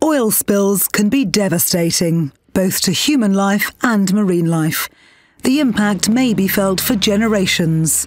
Oil spills can be devastating, both to human life and marine life. The impact may be felt for generations.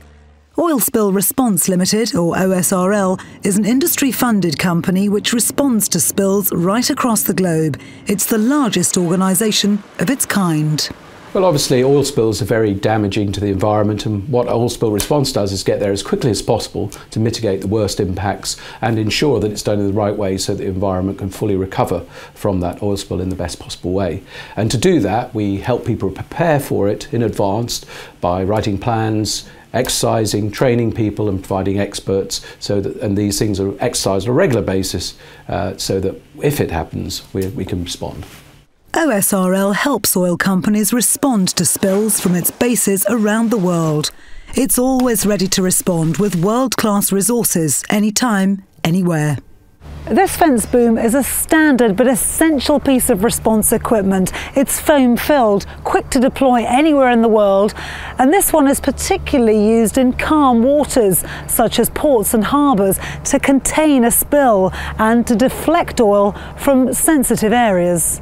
Oil Spill Response Limited, or OSRL, is an industry-funded company which responds to spills right across the globe. It's the largest organisation of its kind. Well, obviously oil spills are very damaging to the environment, and what oil spill response does is get there as quickly as possible to mitigate the worst impacts and ensure that it's done in the right way so that the environment can fully recover from that oil spill in the best possible way. And to do that, we help people prepare for it in advance by writing plans, exercising, training people and providing experts, and these things are exercised on a regular basis so that if it happens, we can respond. OSRL helps oil companies respond to spills from its bases around the world. It's always ready to respond with world-class resources, anytime, anywhere. This fence boom is a standard but essential piece of response equipment. It's foam-filled, quick to deploy anywhere in the world, and this one is particularly used in calm waters, such as ports and harbours, to contain a spill and to deflect oil from sensitive areas.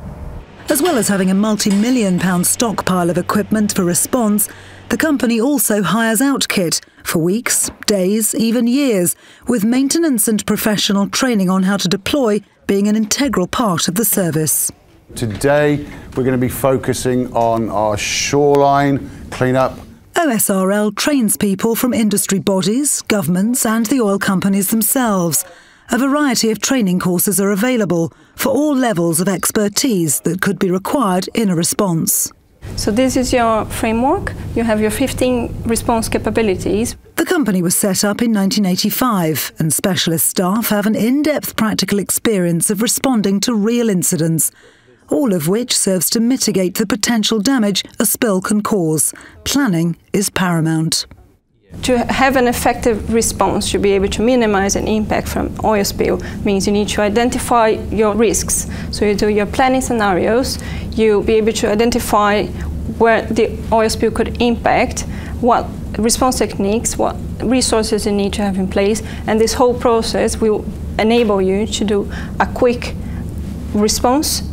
As well as having a multi-million-pound stockpile of equipment for response, the company also hires out kit for weeks, days, even years, with maintenance and professional training on how to deploy being an integral part of the service. Today, we're going to be focusing on our shoreline cleanup. OSRL trains people from industry bodies, governments and the oil companies themselves. A variety of training courses are available for all levels of expertise that could be required in a response. So this is your framework. You have your 15 response capabilities. The company was set up in 1985, and specialist staff have an in-depth practical experience of responding to real incidents, all of which serves to mitigate the potential damage a spill can cause. Planning is paramount. To have an effective response, to be able to minimize an impact from oil spill, means you need to identify your risks. So you do your planning scenarios, you'll be able to identify where the oil spill could impact, what response techniques, what resources you need to have in place, and this whole process will enable you to do a quick response.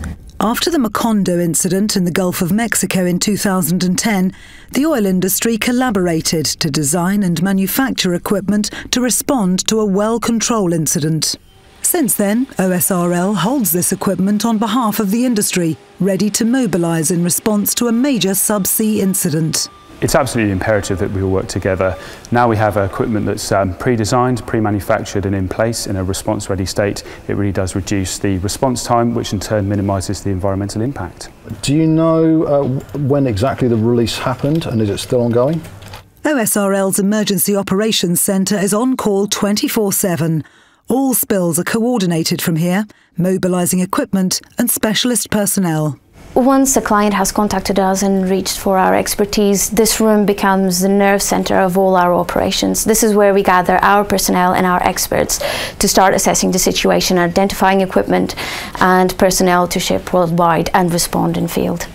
After the Macondo incident in the Gulf of Mexico in 2010, the oil industry collaborated to design and manufacture equipment to respond to a well control incident. Since then, OSRL holds this equipment on behalf of the industry, ready to mobilise in response to a major subsea incident. It's absolutely imperative that we all work together. Now we have equipment that's pre-designed, pre-manufactured and in place in a response-ready state. It really does reduce the response time, which in turn minimises the environmental impact. Do you know when exactly the release happened, and is it still ongoing? OSRL's Emergency Operations Centre is on call 24/7. All spills are coordinated from here, mobilising equipment and specialist personnel. Once a client has contacted us and reached for our expertise, this room becomes the nerve center of all our operations. This is where we gather our personnel and our experts to start assessing the situation, identifying equipment and personnel to ship worldwide and respond in field.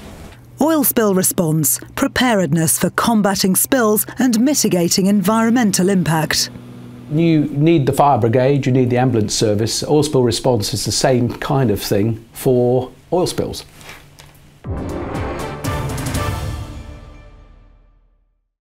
Oil spill response, preparedness for combating spills and mitigating environmental impact. You need the fire brigade, you need the ambulance service. Oil spill response is the same kind of thing for oil spills.